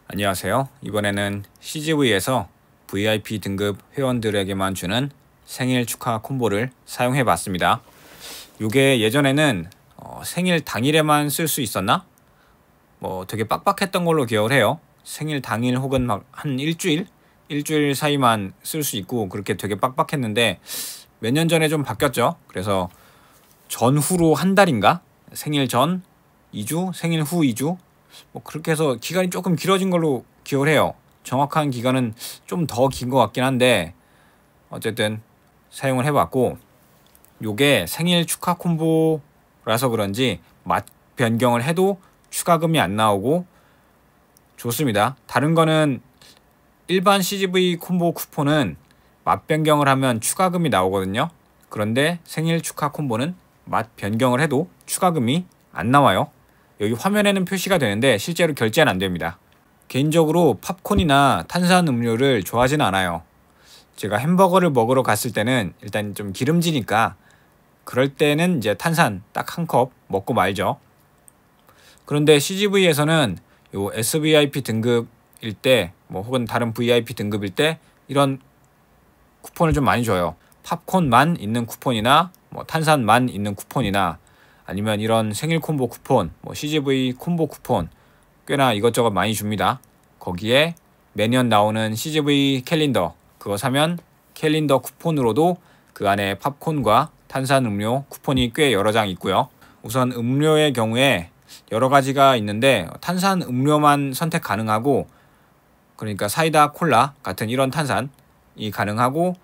안녕하세요. 이번에는 CGV에서 VIP 등급 회원들에게만 주는 생일 축하 콤보를 사용해 봤습니다. 요게 예전에는 생일 당일에만 쓸 수 있었나? 되게 빡빡했던 걸로 기억을 해요. 생일 당일 혹은 막 한 일주일 사이만 쓸 수 있고 그렇게 되게 빡빡했는데 몇 년 전에 좀 바뀌었죠. 그래서 전후로 한 달인가? 생일 전 2주, 생일 후 2주 그렇게 해서 기간이 조금 길어진 걸로 기억을 해요. 정확한 기간은 좀 더 긴 것 같긴 한데 어쨌든 사용을 해봤고, 요게 생일 축하 콤보라서 그런지 맛 변경을 해도 추가금이 안 나오고 좋습니다. 다른 거는 일반 CGV 콤보 쿠폰은 맛 변경을 하면 추가금이 나오거든요. 그런데 생일 축하 콤보는 맛 변경을 해도 추가금이 안 나와요. 여기 화면에는 표시가 되는데 실제로 결제는 안 됩니다. 개인적으로 팝콘이나 탄산음료를 좋아하지는 않아요. 제가 햄버거를 먹으러 갔을 때는 일단 좀 기름지니까 그럴 때는 이제 탄산 딱 한 컵 먹고 말죠. 그런데 CGV에서는 요 SVIP 등급일 때 혹은 다른 VIP 등급일 때 이런 쿠폰을 좀 많이 줘요. 팝콘만 있는 쿠폰이나 탄산만 있는 쿠폰이나 아니면 이런 생일 콤보 쿠폰, CGV 콤보 쿠폰 꽤나 이것저것 많이 줍니다. 거기에 매년 나오는 CGV 캘린더 그거 사면 캘린더 쿠폰으로도 그 안에 팝콘과 탄산음료 쿠폰이 꽤 여러 장 있고요. 우선 음료의 경우에 여러 가지가 있는데 탄산음료만 선택 가능하고, 그러니까 사이다, 콜라 같은 이런 탄산이 가능하고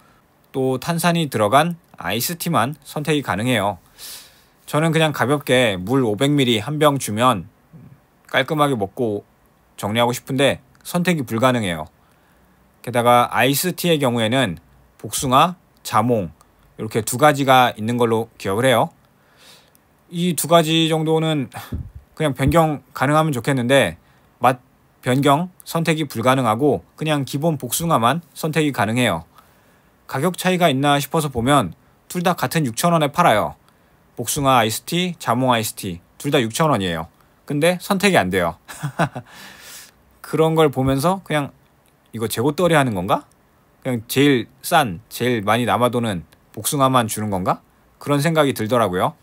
또 탄산이 들어간 아이스티만 선택이 가능해요. 저는 그냥 가볍게 물 500ml 한 병 주면 깔끔하게 먹고 정리하고 싶은데 선택이 불가능해요. 게다가 아이스티의 경우에는 복숭아, 자몽 이렇게 두 가지가 있는 걸로 기억을 해요. 이 두 가지 정도는 그냥 변경 가능하면 좋겠는데 맛 변경 선택이 불가능하고 그냥 기본 복숭아만 선택이 가능해요. 가격 차이가 있나 싶어서 보면 둘 다 같은 6,000원에 팔아요. 복숭아 아이스티, 자몽 아이스티 둘 다 6,000원이에요. 근데 선택이 안 돼요. 그런 걸 보면서 그냥 이거 재고떨이 하는 건가? 그냥 제일 싼, 제일 많이 남아도는 복숭아만 주는 건가? 그런 생각이 들더라고요.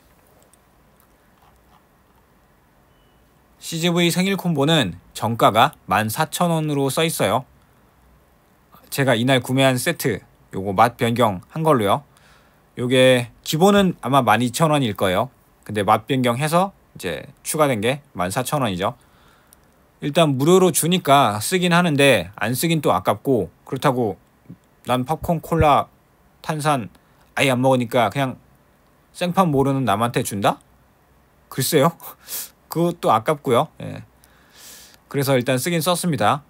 CGV 생일 콤보는 정가가 14,000원으로 써 있어요. 제가 이날 구매한 세트 요거 맛 변경 한 걸로요. 요게 기본은 아마 12,000원일 거예요. 근데 맛 변경해서 이제 추가된 게 14,000원이죠. 일단 무료로 주니까 쓰긴 하는데 안 쓰긴 또 아깝고, 그렇다고 난 팝콘, 콜라, 탄산 아예 안 먹으니까 그냥 생판 모르는 남한테 준다? 글쎄요. 그것도 아깝고요. 예. 그래서 일단 쓰긴 썼습니다.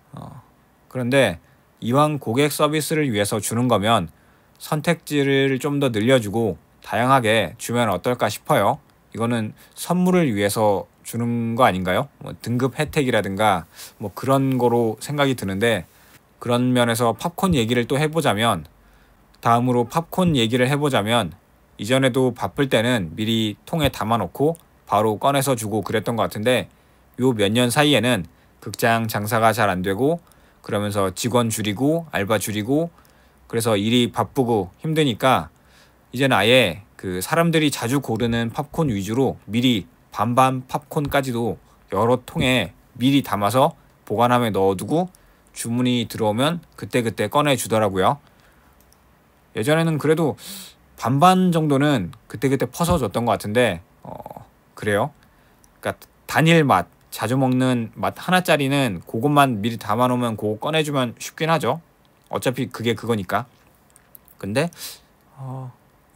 그런데 이왕 고객 서비스를 위해서 주는 거면 선택지를 좀 더 늘려주고 다양하게 주면 어떨까 싶어요. 이거는 선물을 위해서 주는 거 아닌가요? 등급 혜택이라든가 그런 거로 생각이 드는데, 그런 면에서 팝콘 얘기를 또 해보자면, 다음으로 팝콘 얘기를 해보자면 이전에도 바쁠 때는 미리 통에 담아놓고 바로 꺼내서 주고 그랬던 것 같은데 요 몇 년 사이에는 극장 장사가 잘 안 되고 그러면서 직원 줄이고 알바 줄이고 그래서 일이 바쁘고 힘드니까 이제는 아예 그 사람들이 자주 고르는 팝콘 위주로 미리 반반 팝콘까지도 여러 통에 미리 담아서 보관함에 넣어두고 주문이 들어오면 그때그때 꺼내주더라고요. 예전에는 그래도 반반 정도는 그때그때 퍼서 줬던 것 같은데 그래요. 그러니까 단일 맛, 자주 먹는 맛 하나짜리는 그것만 미리 담아놓으면 그거 꺼내주면 쉽긴 하죠. 어차피 그게 그거니까. 근데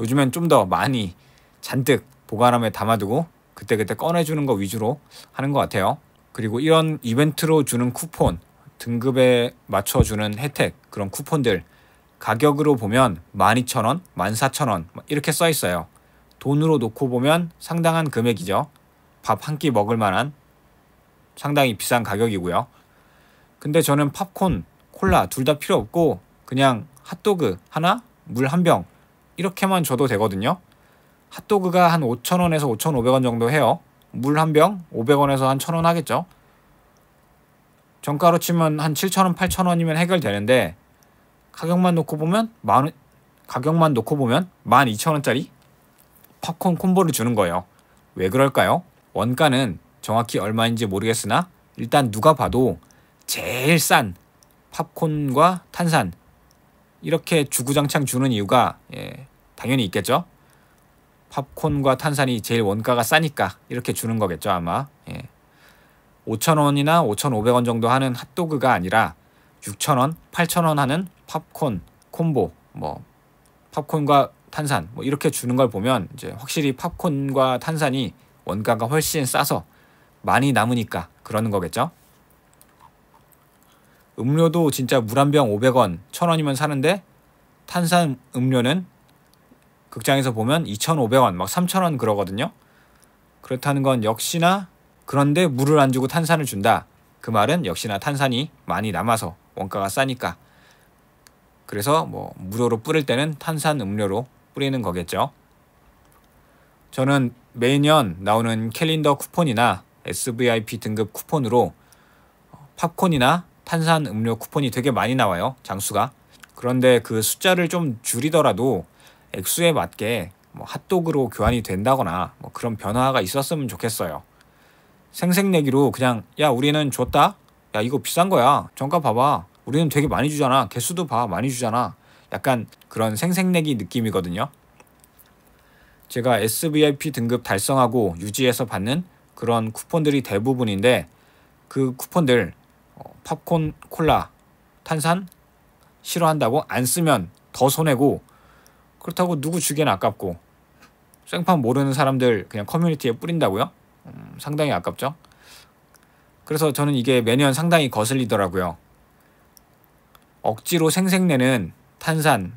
요즘엔 좀 더 많이 잔뜩 보관함에 담아두고 그때그때 꺼내주는 거 위주로 하는 것 같아요. 그리고 이런 이벤트로 주는 쿠폰, 등급에 맞춰주는 혜택, 그런 쿠폰들 가격으로 보면 12,000원, 14,000원 이렇게 써 있어요. 돈으로 놓고 보면 상당한 금액이죠. 밥 한 끼 먹을 만한 상당히 비싼 가격이고요. 근데 저는 팝콘, 콜라 둘 다 필요 없고 그냥 핫도그 하나, 물 한 병 이렇게만 줘도 되거든요. 핫도그가 한 5,000원에서 5,500원 정도 해요. 물 한 병 500원에서 한 1,000원 하겠죠. 정가로 치면 한 7,000원, 8,000원이면 해결되는데 가격만 놓고 보면 12,000원짜리 팝콘 콤보를 주는 거예요. 왜 그럴까요? 원가는 정확히 얼마인지 모르겠으나 일단 누가 봐도 제일 싼 팝콘과 탄산 이렇게 주구장창 주는 이유가 당연히 있겠죠. 팝콘과 탄산이 제일 원가가 싸니까 이렇게 주는 거겠죠 아마. 5,000원이나 5,500원 정도 하는 핫도그가 아니라 6,000원, 8,000원 하는 팝콘 콤보, 뭐 팝콘과 탄산 뭐 이렇게 주는 걸 보면 이제 확실히 팝콘과 탄산이 원가가 훨씬 싸서 많이 남으니까 그러는 거겠죠. 음료도 진짜 물 한 병 500원, 1,000원이면 사는데 탄산 음료는 극장에서 보면 2,500원, 막 3,000원 그러거든요. 그렇다는 건 역시나 그런데 물을 안 주고 탄산을 준다. 그 말은 역시나 탄산이 많이 남아서 원가가 싸니까. 그래서 뭐 무료로 뿌릴 때는 탄산 음료로 뿌리는 거겠죠. 저는 매년 나오는 캘린더 쿠폰이나 SVIP 등급 쿠폰으로 팝콘이나 탄산 음료 쿠폰이 되게 많이 나와요. 장수가. 그런데 그 숫자를 좀 줄이더라도 액수에 맞게 뭐 핫도그로 교환이 된다거나 뭐 그런 변화가 있었으면 좋겠어요. 생색내기로 그냥 야 우리는 줬다? 야 이거 비싼 거야. 정가 봐봐. 우리는 되게 많이 주잖아. 개수도 봐. 많이 주잖아. 약간 그런 생색내기 느낌이거든요. 제가 SVIP 등급 달성하고 유지해서 받는 그런 쿠폰들이 대부분인데 그 쿠폰들 팝콘, 콜라, 탄산 싫어한다고 안 쓰면 더 손해고 그렇다고 누구 주기엔 아깝고 생판 모르는 사람들 그냥 커뮤니티에 뿌린다고요? 상당히 아깝죠. 그래서 저는 이게 매년 상당히 거슬리더라고요. 억지로 생색내는 탄산,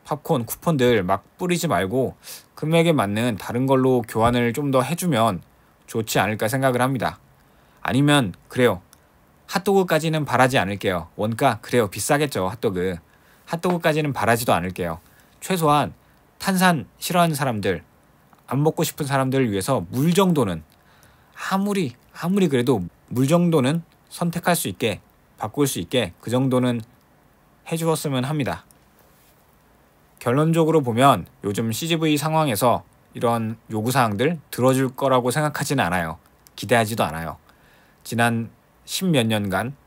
팝콘, 쿠폰들 막 뿌리지 말고 금액에 맞는 다른 걸로 교환을 좀 더 해주면 좋지 않을까 생각을 합니다. 아니면 그래요. 핫도그까지는 바라지 않을게요. 원가 그래요. 비싸겠죠. 핫도그까지는 바라지도 않을게요. 최소한 탄산 싫어하는 사람들, 안 먹고 싶은 사람들을 위해서 물 정도는 아무리 그래도 물 정도는 선택할 수 있게 바꿀 수 있게 그 정도는 해주었으면 합니다. 결론적으로 보면 요즘 CGV 상황에서 이런 요구사항들 들어줄 거라고 생각하지는 않아요. 기대하지도 않아요. 지난 10몇 년간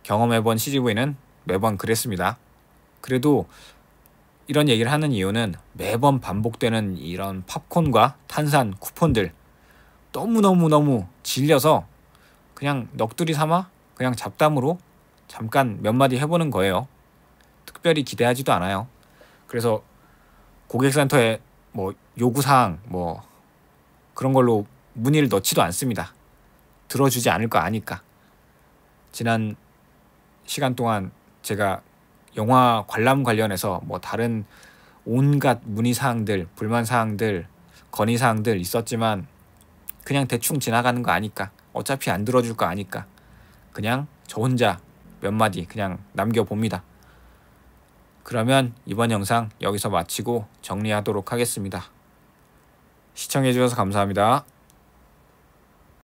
경험해본 CGV는 매번 그랬습니다. 그래도 이런 얘기를 하는 이유는 매번 반복되는 이런 팝콘과 탄산 쿠폰들 너무 질려서 그냥 넋두리 삼아 그냥 잡담으로 잠깐 몇 마디 해보는 거예요. 특별히 기대하지도 않아요. 그래서 고객센터에 뭐 요구사항 뭐 그런 걸로 문의를 넣지도 않습니다. 들어주지 않을 거 아니까. 지난 시간 동안 제가 영화 관람 관련해서 뭐 다른 온갖 문의사항들, 불만사항들, 건의사항들 있었지만 그냥 대충 지나가는 거 아니까. 어차피 안 들어줄 거 아니까. 그냥 저 혼자 몇 마디 그냥 남겨봅니다. 그러면 이번 영상 여기서 마치고 정리하도록 하겠습니다. 시청해주셔서 감사합니다.